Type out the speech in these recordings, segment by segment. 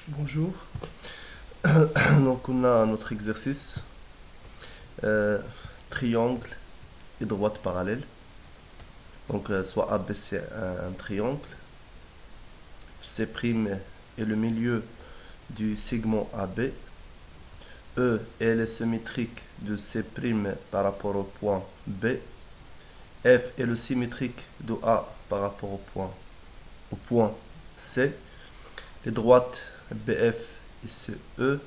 Bonjour. Donc on a notre exercice triangle et droite parallèle. Donc soit AB c'est un triangle, C' est le milieu du segment AB, E est le symétrique de C' par rapport au point B, F est le symétrique de A par rapport au point C. Les droites BF et CE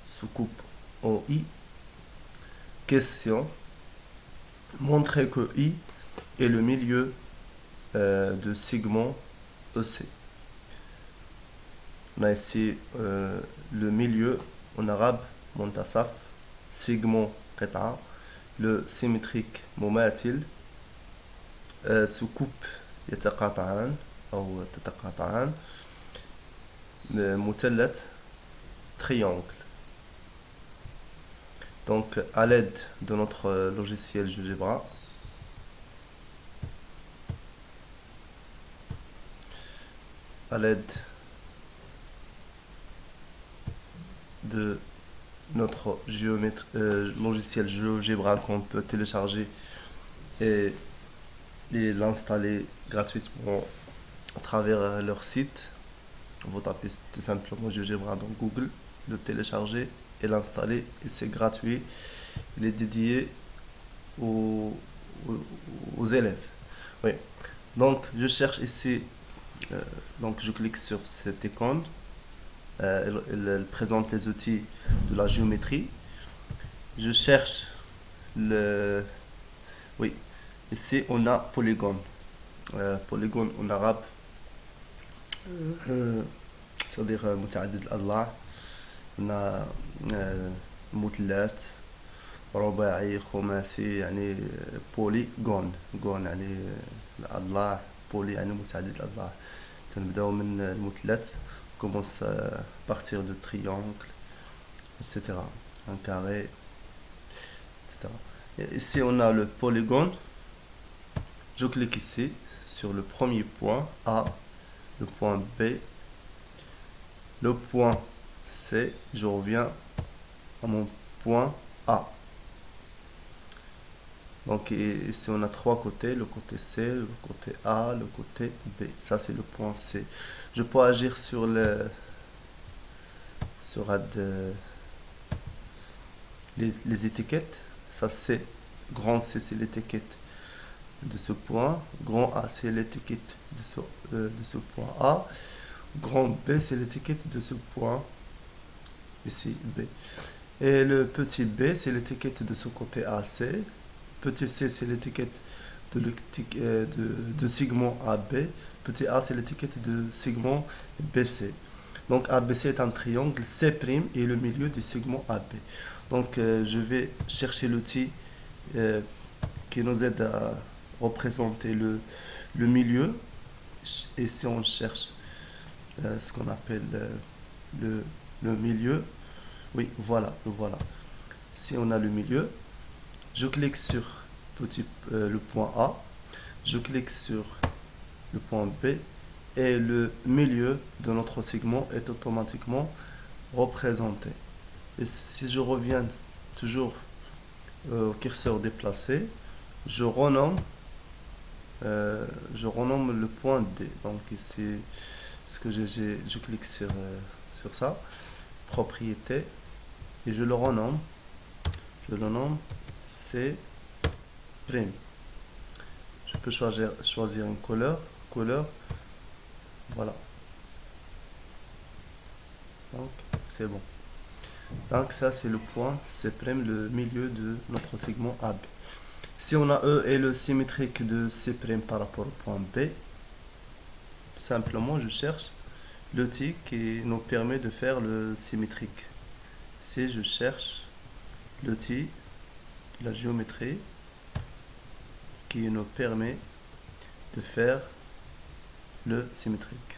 se coupent en I. Question. Montrer que I est le milieu de segment EC. On a ici le milieu en arabe, montasaf, segment قطعة, le symétrique مماثل, se coupe يتقاطعان أو تتقاطعان, مثلث triangle. Donc, à l'aide de notre logiciel GeoGebra, à l'aide de notre logiciel GeoGebra qu'on peut télécharger et l'installer gratuitement à travers leur site. Vous tapez tout simplement GeoGebra dans Google, le télécharger et l'installer, et c'est gratuit. Il est dédié aux, aux élèves. Oui. Donc je cherche ici, donc je clique sur cette icône. Elle présente les outils de la géométrie. Je cherche le... Oui, ici on a polygone. Polygone en arabe, c'est-à-dire متعدد الأضلاع. On a مثلث رباعي خماسي يعني بوليغون جون يعني الأضلاع بولي يعني متعدد الأضلاع. تنبداو من المثلث commence à partir de triangle, etc. Un carré, etc. Et ici, on a le polygone. Je clique ici sur le premier point A, le point B, le point C. Je reviens à mon point A. Donc ici, on a trois côtés, le côté C, le côté A, le côté B. Ça, c'est le point C. Je peux agir sur les étiquettes. Ça, c'est grand C, c'est l'étiquette de ce point. Grand A, c'est l'étiquette de ce point A. Grand B, c'est l'étiquette de ce point ici, B. Et le petit b, c'est l'étiquette de ce côté AC. Petit c, c'est l'étiquette de segment AB. Petit a, c'est l'étiquette de segment BC. Donc ABC est un triangle, C' est le milieu du segment AB. Donc je vais chercher l'outil qui nous aide à représenter le milieu. Et si on cherche ce qu'on appelle le milieu, oui, voilà, le voilà. Si on a le milieu, je clique sur le point A, je clique sur le point B, et le milieu de notre segment est automatiquement représenté. Et si je reviens toujours au curseur déplacé, je renomme le point D. Donc ici, je clique sur ça, propriété, et je le renomme. Je le nomme C'. Je peux choisir une couleur. Voilà. Donc, c'est bon. Donc, ça, c'est le point C', le milieu de notre segment AB. Si on a E et le symétrique de C' par rapport au point B, tout simplement, je cherche l'outil qui nous permet de faire le symétrique. Si je cherche l'outil de la géométrie qui nous permet de faire le symétrique.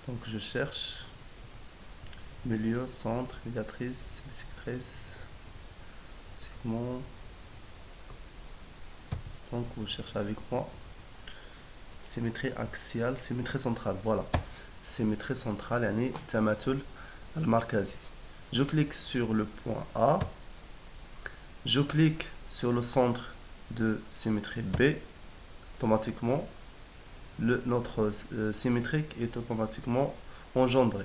Donc je cherche milieu, centre, médiatrice, bisectrice, segment. Donc vous cherchez avec moi symétrie axiale, symétrie centrale. Voilà. symétrie centrale, يعني التماثل المركزي. Je clique sur le point A. Je clique sur le centre de symétrie B. Automatiquement, notre symétrique est automatiquement engendré.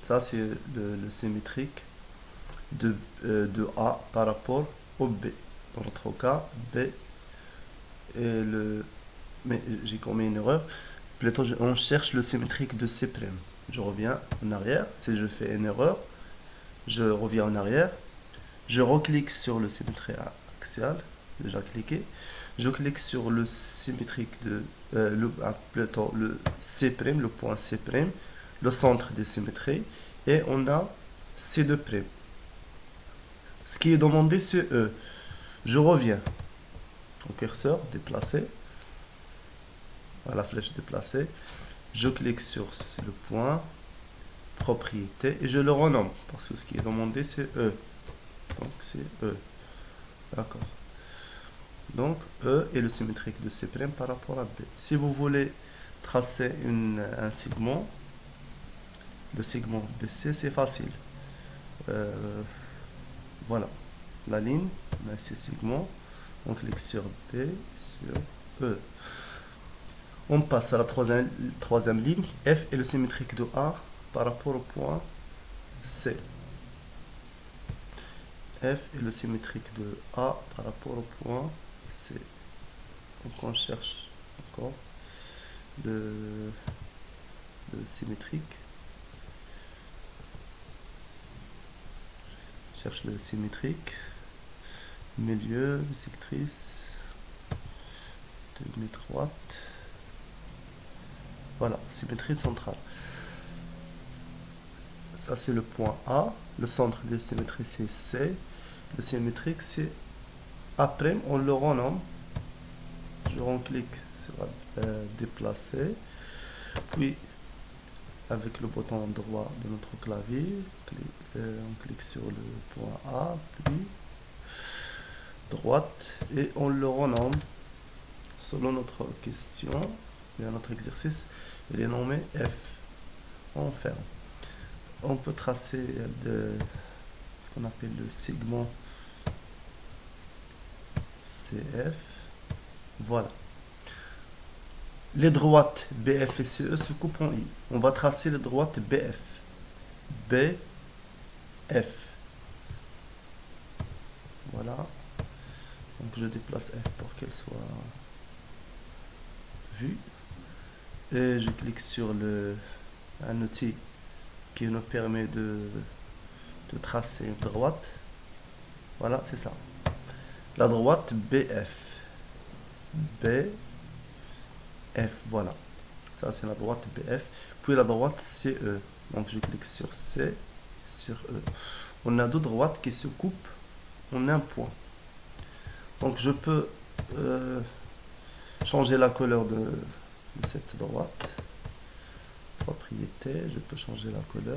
Ça, c'est le symétrique de A par rapport au B. Dans notre cas, B est le... Mais j'ai commis une erreur. Plutôt, on cherche le symétrique de C'. Je reviens en arrière. Si je fais une erreur, je reviens en arrière. Je reclique sur le symétrie axial. Déjà cliqué. Je clique sur le symétrique de... plutôt le C', le point C', le centre des symétries. Et on a C2'. Ce qui est demandé, c'est E. Je reviens au curseur déplacé, à la flèche déplacée. Je clique sur le point propriété et je le renomme parce que ce qui est demandé, c'est E. Donc, c'est E. D'accord. Donc, E est le symétrique de C' par rapport à B. Si vous voulez tracer un segment, le segment BC, c'est facile. Voilà, la ligne, on a ces segments, on clique sur B, sur E. On passe à la troisième ligne, F est le symétrique de A par rapport au point C. F est le symétrique de A par rapport au point C. Donc on cherche encore le symétrique. Cherche le symétrique, milieu, sectrice, demi-droite. Voilà, symétrie centrale. Ça c'est le point A. Le centre de symétrie c'est C. Le symétrique c'est A'. On le renomme. Je clique sur déplacer. Puis avec le bouton droit de notre clavier, on clique sur le point A, puis droite, et on le renomme selon notre question, et notre exercice, il est nommé F. On ferme. On peut tracer ce qu'on appelle le segment CF. Voilà. Les droites BF et CE se coupent en I. On va tracer les droites BF. BF. Voilà. Donc je déplace F pour qu'elle soit vue. Et je clique sur un outil qui nous permet de tracer une droite. Voilà, c'est ça. La droite BF. BF. F, voilà. Ça, c'est la droite BF. Puis la droite CE. Donc, je clique sur C, sur E. On a deux droites qui se coupent en un point. Donc, je peux changer la couleur de cette droite. Propriété, je peux changer la couleur.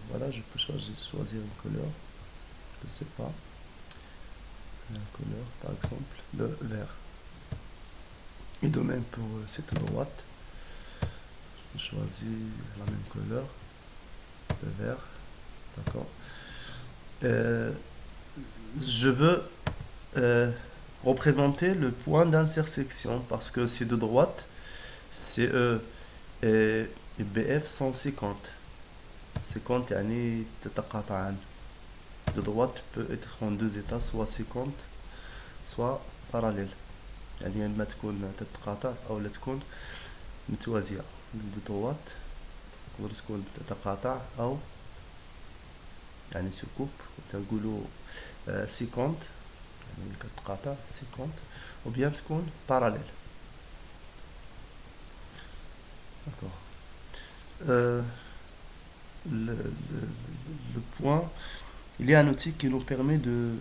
Voilà, je peux choisir une couleur. Je ne sais pas. Une couleur, par exemple, le vert. Et de même pour cette droite, je choisis la même couleur, le vert, d'accord. Je veux représenter le point d'intersection parce que ces deux droites, CE et BF sont 50. 50 يعني تتقاطعان. De droite peut être en deux états, soit 50, soit parallèle. يعني اما تكون تتقاطع او لا تكون متوازيه. دو طوات تقدر تكون تتقاطع او يعني سكوب تنقولوا 50 يعني كتقاطع 50 ou bien تكون parallèle. D'accord. Le point, il y a un outil qui nous permet de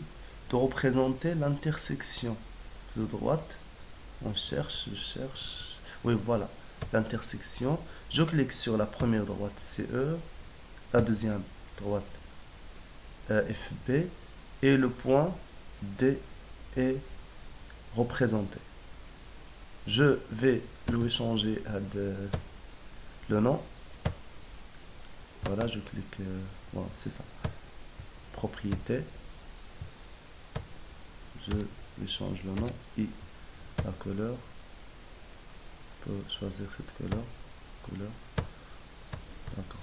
représenter l'intersection de droite. On cherche, oui, voilà, l'intersection. Je clique sur la première droite CE, la deuxième droite FB, et le point D est représenté. Je vais le changer à le nom. Voilà, je clique, voilà, c'est ça. Propriété. Je change le nom et la couleur. On peut choisir cette couleur. D'accord.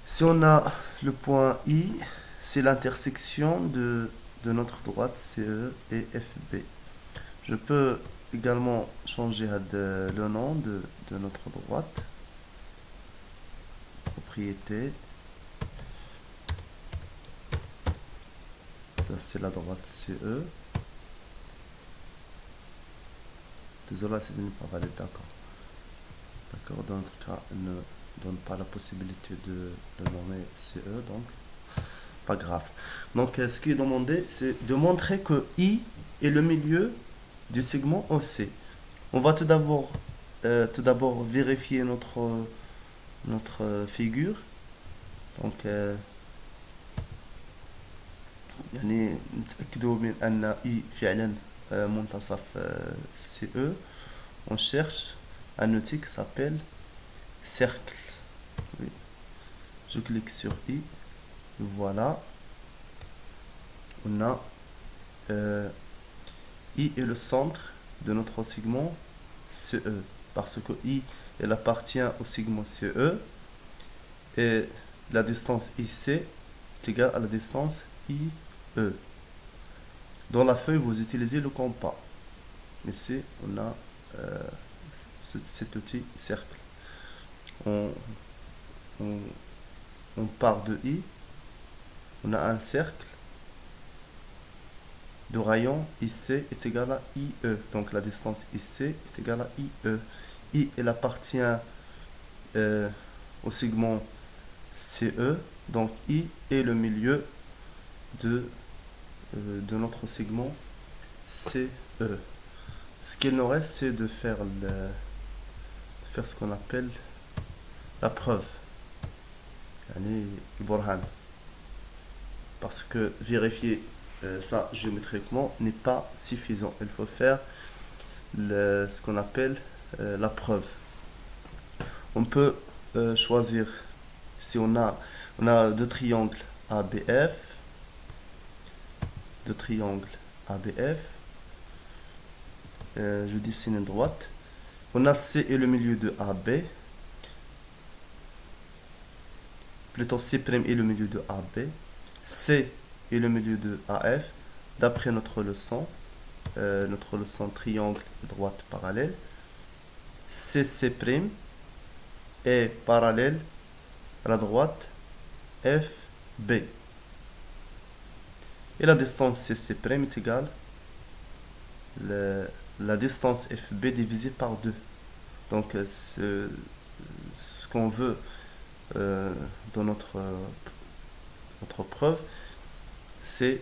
Si on a le point I, c'est l'intersection de notre droite CE et FB. Je peux également changer le nom de notre droite. Propriété. Ça, c'est la droite CE. Désolé, c'est une parallèle, d'accord. D'accord, dans notre cas, elle ne donne pas la possibilité de nommer CE, donc pas grave. Donc, ce qui est demandé, c'est de montrer que I est le milieu du segment OC. On va tout d'abord vérifier notre figure. Donc, يعني نتأكدوا من أن I فعلا منتصف CE. On cherche un outil qui s'appelle cercle. Oui. Je clique sur I. Voilà. On a I est le centre de notre segment CE. Parce que I elle appartient au segment CE. Et la distance IC est égale à la distance IE. Dans la feuille, vous utilisez le compas. Ici, on a cet outil cercle. On part de I. On a un cercle de rayon IC est égal à IE. Donc la distance IC est égale à IE. I, elle appartient au segment CE. Donc I est le milieu de notre segment CE. Ce qu'il nous reste, c'est de faire ce qu'on appelle la preuve. Yani Borhan. Parce que vérifier ça géométriquement n'est pas suffisant. Il faut faire ce qu'on appelle la preuve. On peut choisir, si on a deux triangles ABF, je dessine une droite. On a C et le milieu de AB. Plutôt C' et le milieu de AB. C et le milieu de AF. D'après notre leçon triangle droite parallèle. CC' est parallèle à la droite FB. Et la distance CC' est égale la distance FB divisée par 2. Donc, ce qu'on veut dans notre preuve, c'est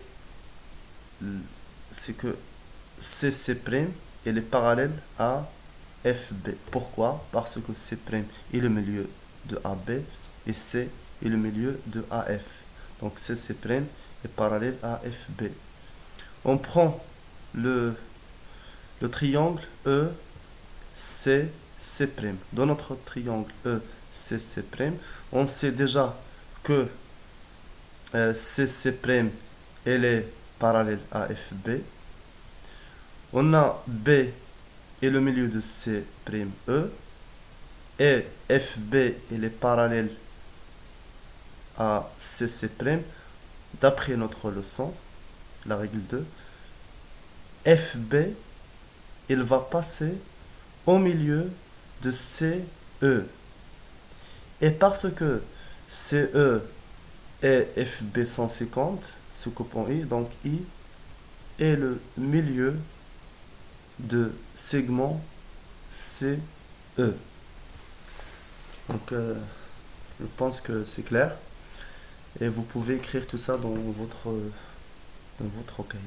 que CC' elle est parallèle à FB. Pourquoi? Parce que C' est le milieu de AB et C est le milieu de AF. Donc CC' est parallèle à FB. On prend le triangle ECC'. Dans notre triangle ECC', on sait déjà que CC' elle est parallèle à FB. On a B et le milieu de C', E. Et FB elle est parallèle à CC'. D'après notre leçon, la règle 2, FB il va passer au milieu de CE. Et parce que CE et FB 150, se coupant I, donc I est le milieu de segment CE. Donc, je pense que c'est clair. Et vous pouvez écrire tout ça dans votre cahier.